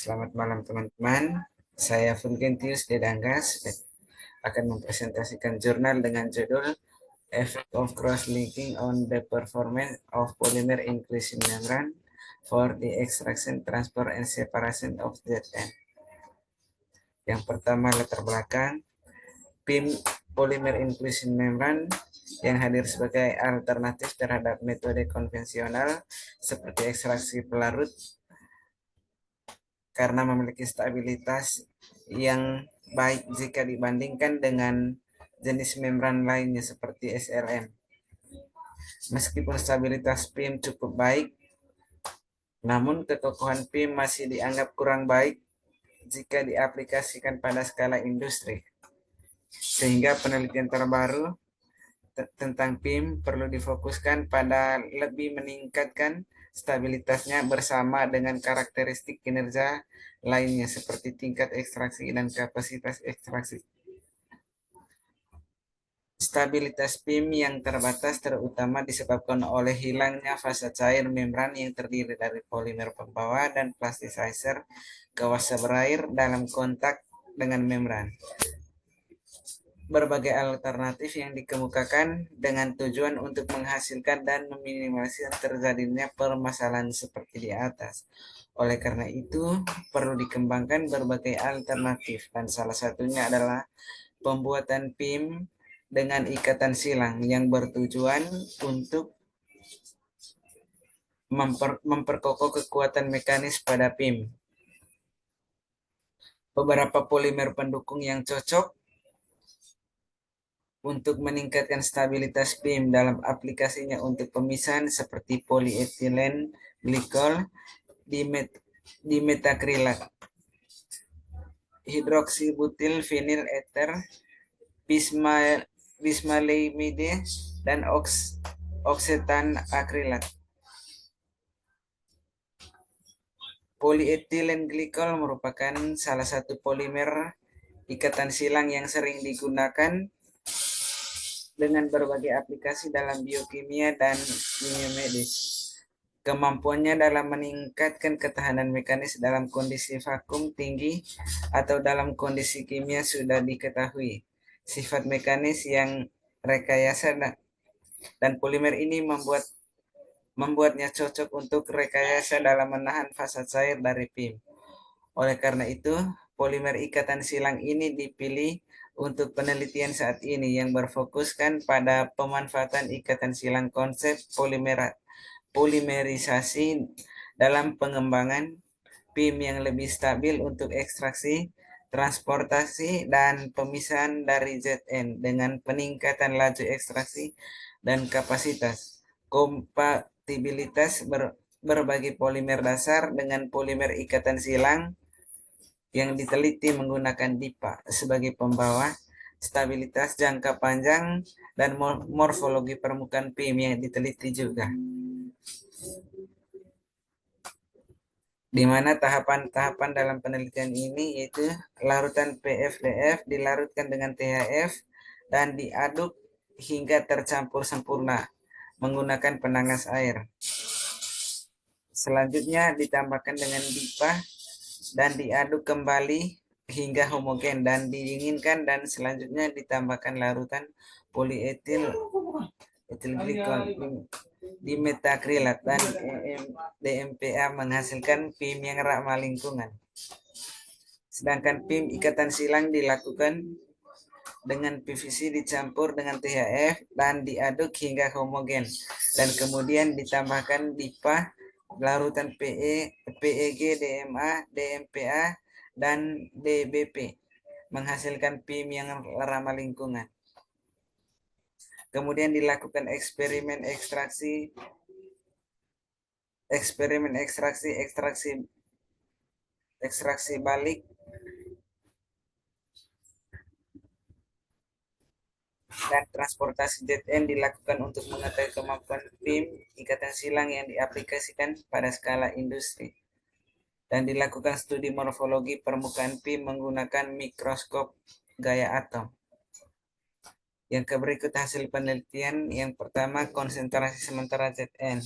Selamat malam teman-teman. Saya Fulgentius Dedangas akan mempresentasikan jurnal dengan judul Effect of Cross-Linking on the Performance of Polymer Inclusion Membrane for the Extraction, Transport, and Separation of ZN. Yang pertama, latar belakang. PIM Polymer Inclusion Membrane yang hadir sebagai alternatif terhadap metode konvensional seperti ekstraksi pelarut karena memiliki stabilitas yang baik jika dibandingkan dengan jenis membran lainnya seperti SLM. Meskipun stabilitas PIM cukup baik, namun kekokohan PIM masih dianggap kurang baik jika diaplikasikan pada skala industri. Sehingga penelitian terbaru tentang PIM perlu difokuskan pada lebih meningkatkan stabilitasnya bersama dengan karakteristik kinerja lainnya seperti tingkat ekstraksi dan kapasitas ekstraksi. Stabilitas PIM yang terbatas terutama disebabkan oleh hilangnya fase cair membran yang terdiri dari polimer pembawa dan plasticizer kawasa berair dalam kontak dengan membran. Berbagai alternatif yang dikemukakan dengan tujuan untuk menghasilkan dan meminimalisir terjadinya permasalahan seperti di atas. Oleh karena itu, perlu dikembangkan berbagai alternatif dan salah satunya adalah pembuatan PIM dengan ikatan silang yang bertujuan untuk memperkokoh kekuatan mekanis pada PIM. Beberapa polimer pendukung yang cocok untuk meningkatkan stabilitas PIM dalam aplikasinya untuk pemisahan seperti polietilen glikol, dimetakrilat, hidroksibutil vinil ether, bismaleimide, dan oksetan akrilat. Polietilen glikol merupakan salah satu polimer ikatan silang yang sering digunakan dengan berbagai aplikasi dalam biokimia dan kimia medis. Kemampuannya dalam meningkatkan ketahanan mekanis dalam kondisi vakum tinggi atau dalam kondisi kimia sudah diketahui. Sifat mekanis yang rekayasa dan polimer ini membuatnya cocok untuk rekayasa dalam menahan fase cair dari PIM. Oleh karena itu, polimer ikatan silang ini dipilih untuk penelitian saat ini yang berfokuskan pada pemanfaatan ikatan silang konsep polimerisasi dalam pengembangan PIM yang lebih stabil untuk ekstraksi, transportasi, dan pemisahan dari ZN dengan peningkatan laju ekstraksi dan kapasitas. Kompatibilitas berbagai polimer dasar dengan polimer ikatan silang yang diteliti menggunakan DIPA sebagai pembawa, stabilitas jangka panjang, dan morfologi permukaan PIM yang diteliti juga. Di mana tahapan-tahapan dalam penelitian ini yaitu larutan PFDF dilarutkan dengan THF dan diaduk hingga tercampur sempurna menggunakan penanas air. Selanjutnya ditambahkan dengan DIPA dan diaduk kembali hingga homogen dan didinginkan, dan selanjutnya ditambahkan larutan polietil glikol dimetakrilat dan DMPA menghasilkan PIM yang ramah lingkungan. Sedangkan PIM ikatan silang dilakukan dengan PVC dicampur dengan THF dan diaduk hingga homogen, dan kemudian ditambahkan DIPA, larutan PEG, DMA, DMPA, dan DBP menghasilkan PIM yang ramah lingkungan. Kemudian dilakukan eksperimen ekstraksi balik dan transportasi ZN dilakukan untuk mengetahui kemampuan PIM ikatan silang yang diaplikasikan pada skala industri. Dan dilakukan studi morfologi permukaan PIM menggunakan mikroskop gaya atom. Yang berikut hasil penelitian. Yang pertama, konsentrasi sementara ZN.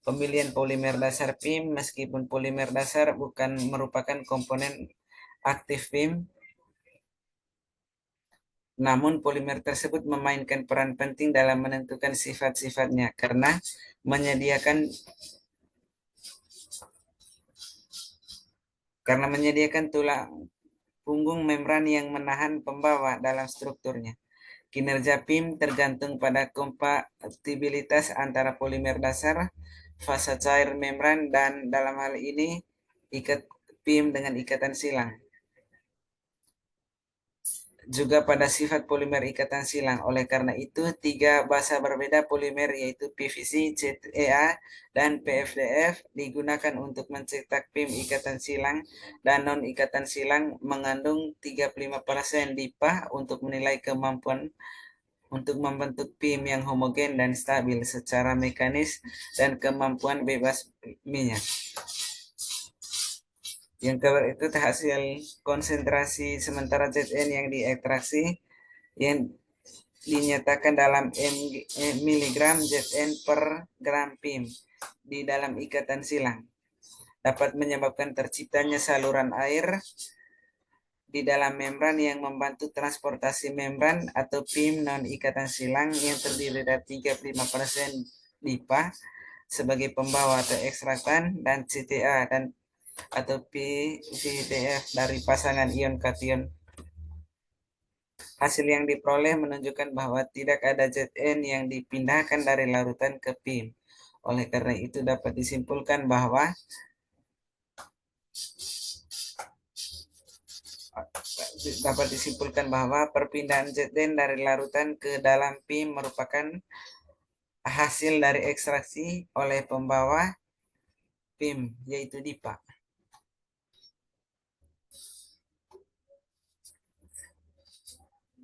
Pemilihan polimer dasar PIM, meskipun polimer dasar bukan merupakan komponen aktif PIM, namun polimer tersebut memainkan peran penting dalam menentukan sifat-sifatnya karena menyediakan tulang punggung membran yang menahan pembawa dalam strukturnya. Kinerja PIM tergantung pada kompatibilitas antara polimer dasar, fasa cair membran, dan dalam hal ini ikat PIM dengan ikatan silang. Juga pada sifat polimer ikatan silang. Oleh karena itu, tiga basa berbeda polimer yaitu PVC, ZEA, dan PFDF digunakan untuk mencetak PIM ikatan silang dan non-ikatan silang mengandung 35% DIPA untuk menilai kemampuan untuk membentuk PIM yang homogen dan stabil secara mekanis dan kemampuan bebas minyak. Yang itu hasil konsentrasi sementara Zn yang diekstraksi yang dinyatakan dalam miligram Zn per gram PIM di dalam ikatan silang dapat menyebabkan terciptanya saluran air di dalam membran yang membantu transportasi membran atau PIM non ikatan silang yang terdiri dari 35% DIPA sebagai pembawa atau ekstraktan dan CTA dan atau PVDF dari pasangan ion kation. Hasil yang diperoleh menunjukkan bahwa tidak ada Zn yang dipindahkan dari larutan ke PIM. Oleh karena itu dapat disimpulkan bahwa perpindahan Zn dari larutan ke dalam PIM merupakan hasil dari ekstraksi oleh pembawa PIM, yaitu DIPA.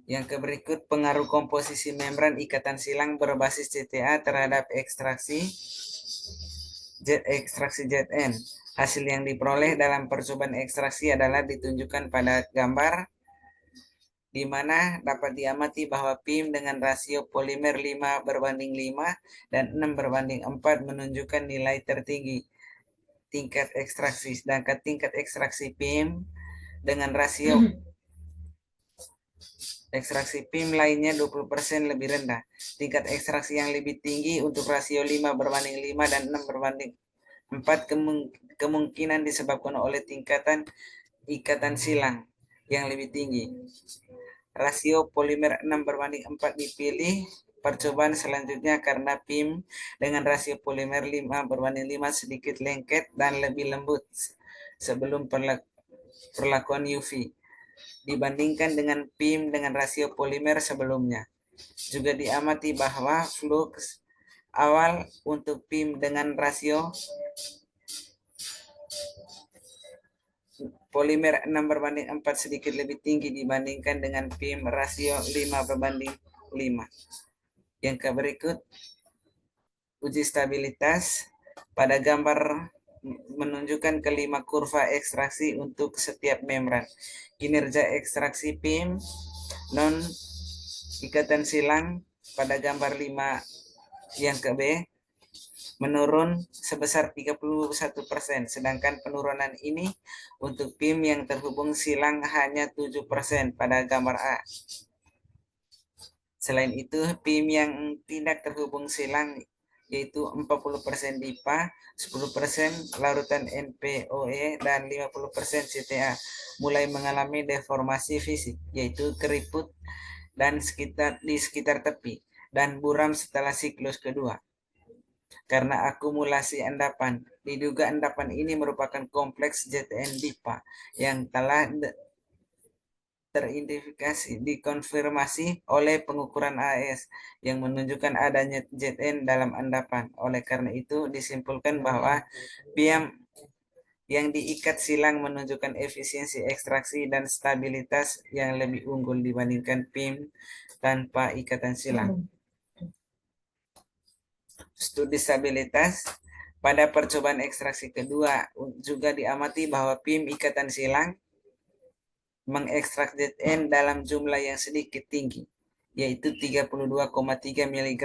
Yang berikut pengaruh komposisi membran ikatan silang berbasis CTA terhadap ekstraksi Zn. Hasil yang diperoleh dalam percobaan ekstraksi adalah ditunjukkan pada gambar di mana dapat diamati bahwa PIM dengan rasio polimer 5:5 dan 6:4 menunjukkan nilai tertinggi tingkat ekstraksi, sedangkan tingkat ekstraksi PIM dengan rasio ekstraksi PIM lainnya 20% lebih rendah. Tingkat ekstraksi yang lebih tinggi untuk rasio 5:5 dan 6:4 kemungkinan disebabkan oleh tingkatan ikatan silang yang lebih tinggi. Rasio polimer 6:4 dipilih percobaan selanjutnya karena PIM dengan rasio polimer 5:5 sedikit lengket dan lebih lembut sebelum perlakuan UV dibandingkan dengan PIM dengan rasio polimer sebelumnya. Juga diamati bahwa flux awal untuk PIM dengan rasio polimer 6:4 sedikit lebih tinggi dibandingkan dengan PIM rasio 5:5. Yang berikut uji stabilitas pada gambar menunjukkan kelima kurva ekstraksi untuk setiap membran. Kinerja ekstraksi PIM non ikatan silang pada gambar 5 yang ke B menurun sebesar 31%, sedangkan penurunan ini untuk PIM yang terhubung silang hanya 7% pada gambar A. Selain itu, PIM yang tidak terhubung silang yaitu 40% DIPA, 10% larutan NPOE, dan 50% CTA mulai mengalami deformasi fisik, yaitu keriput dan di sekitar tepi, dan buram setelah siklus kedua. Karena akumulasi endapan, diduga endapan ini merupakan kompleks Zn DIPA yang telah teridentifikasi dikonfirmasi oleh pengukuran AS yang menunjukkan adanya Zn dalam endapan. Oleh karena itu disimpulkan bahwa PIM yang diikat silang menunjukkan efisiensi ekstraksi dan stabilitas yang lebih unggul dibandingkan PIM tanpa ikatan silang. Studi stabilitas pada percobaan ekstraksi kedua juga diamati bahwa PIM ikatan silang mengekstrak Zn dalam jumlah yang sedikit tinggi, yaitu 32,3 mg.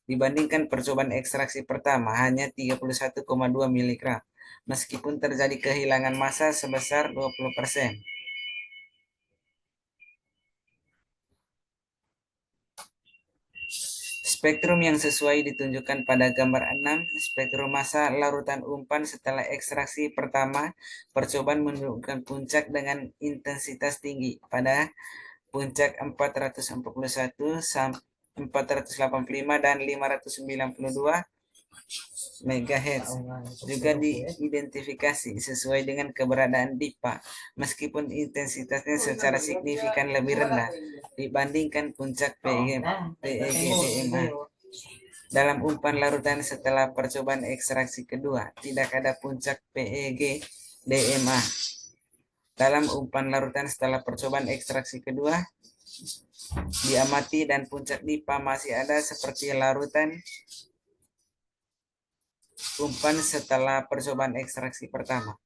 Dibandingkan percobaan ekstraksi pertama hanya 31,2 mg, meskipun terjadi kehilangan massa sebesar 20%. Spektrum yang sesuai ditunjukkan pada gambar 6. Spektrum massa larutan umpan setelah ekstraksi pertama percobaan menunjukkan puncak dengan intensitas tinggi pada puncak 441, 485, dan 592 MHz. Juga diidentifikasi sesuai dengan keberadaan DIPA, meskipun intensitasnya secara signifikan lebih rendah dibandingkan puncak PEG-DMA. Dalam umpan larutan setelah percobaan ekstraksi kedua, tidak ada puncak PEG-DMA. Dalam umpan larutan setelah percobaan ekstraksi kedua, diamati dan puncak DIPA masih ada seperti larutan umpan setelah percobaan ekstraksi pertama.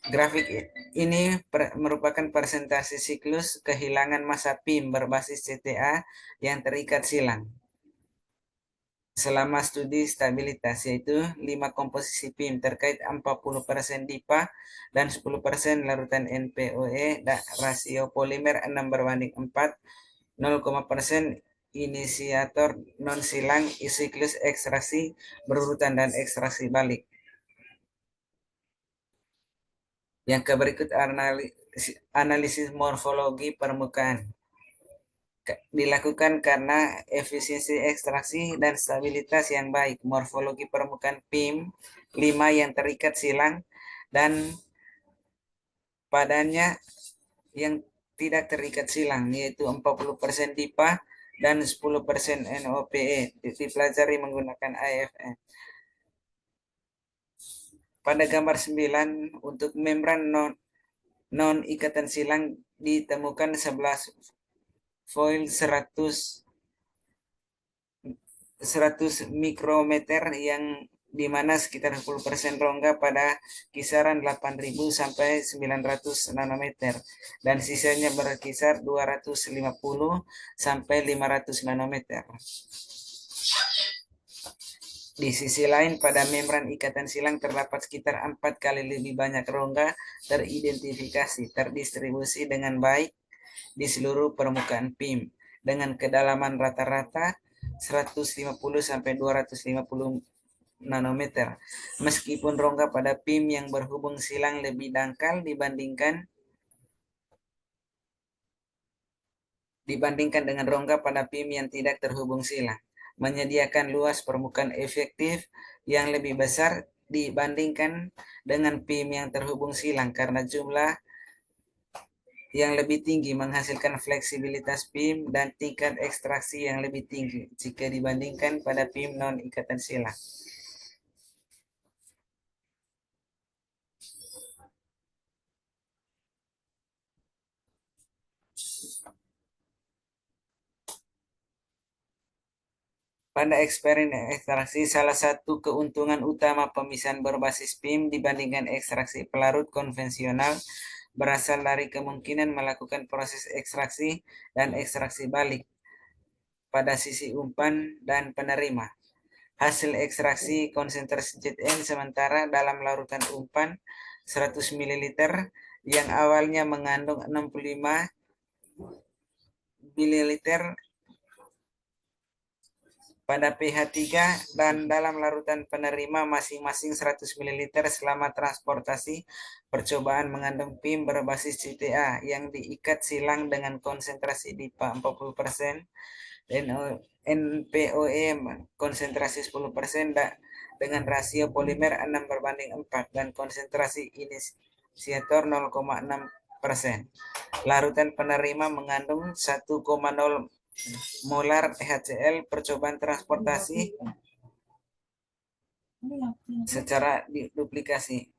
Grafik ini merupakan presentasi siklus kehilangan massa PIM berbasis CTA yang terikat silang selama studi stabilitas, yaitu 5 komposisi PIM terkait 40% DIPA dan 10% larutan NPOE, dan rasio polimer 6:4, 0,% inisiator non silang, siklus ekstraksi berurutan dan ekstraksi balik. Yang berikut analisis morfologi permukaan dilakukan karena efisiensi ekstraksi dan stabilitas yang baik. Morfologi permukaan PIM 5 yang terikat silang dan padanya yang tidak terikat silang, yaitu 40% DIPA dan 10% NOPE, dipelajari menggunakan AFM. Pada gambar 9, untuk membran non ikatan silang ditemukan 11 foil 100 mikrometer, yang dimana sekitar 10% rongga pada kisaran 8.000 sampai 900 nanometer dan sisanya berkisar 250 sampai 500 nanometer. Di sisi lain, pada membran ikatan silang terdapat sekitar 4 kali lebih banyak rongga teridentifikasi, terdistribusi dengan baik di seluruh permukaan PIM dengan kedalaman rata-rata 150 sampai 250 nanometer. Meskipun rongga pada PIM yang berhubung silang lebih dangkal dibandingkan dengan rongga pada PIM yang tidak terhubung silang, menyediakan luas permukaan efektif yang lebih besar dibandingkan dengan PIM yang terhubung silang, karena jumlah yang lebih tinggi menghasilkan fleksibilitas PIM dan tingkat ekstraksi yang lebih tinggi jika dibandingkan pada PIM non ikatan silang. Pada eksperimen ekstraksi, salah satu keuntungan utama pemisahan berbasis PIM dibandingkan ekstraksi pelarut konvensional berasal dari kemungkinan melakukan proses ekstraksi dan ekstraksi balik pada sisi umpan dan penerima. Hasil ekstraksi konsentrasi Zn sementara dalam larutan umpan 100 ml yang awalnya mengandung 65 ml pada pH 3 dan dalam larutan penerima masing-masing 100 ml selama transportasi percobaan mengandung PIM berbasis CTA yang diikat silang dengan konsentrasi DIPA 40%, NPOE konsentrasi 10% dengan rasio polimer 6:4 dan konsentrasi inisiator 0,6%. Larutan penerima mengandung 1,0 molar HCl. Percobaan transportasi secara duplikasi.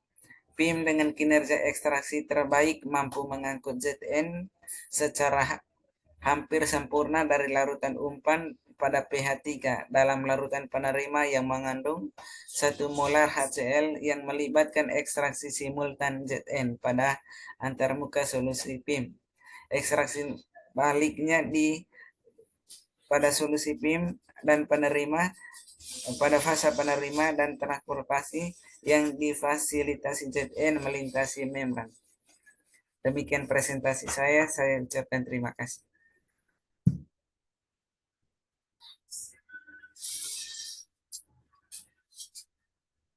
PIM dengan kinerja ekstraksi terbaik mampu mengangkut Zn secara hampir sempurna dari larutan umpan pada pH 3 dalam larutan penerima yang mengandung 1 molar HCl yang melibatkan ekstraksi simultan Zn pada antarmuka solusi PIM. ekstraksi baliknya pada solusi PIM dan penerima pada fase penerima dan transportasi yang difasilitasi ZN melintasi membran. Demikian presentasi saya ucapkan terima kasih.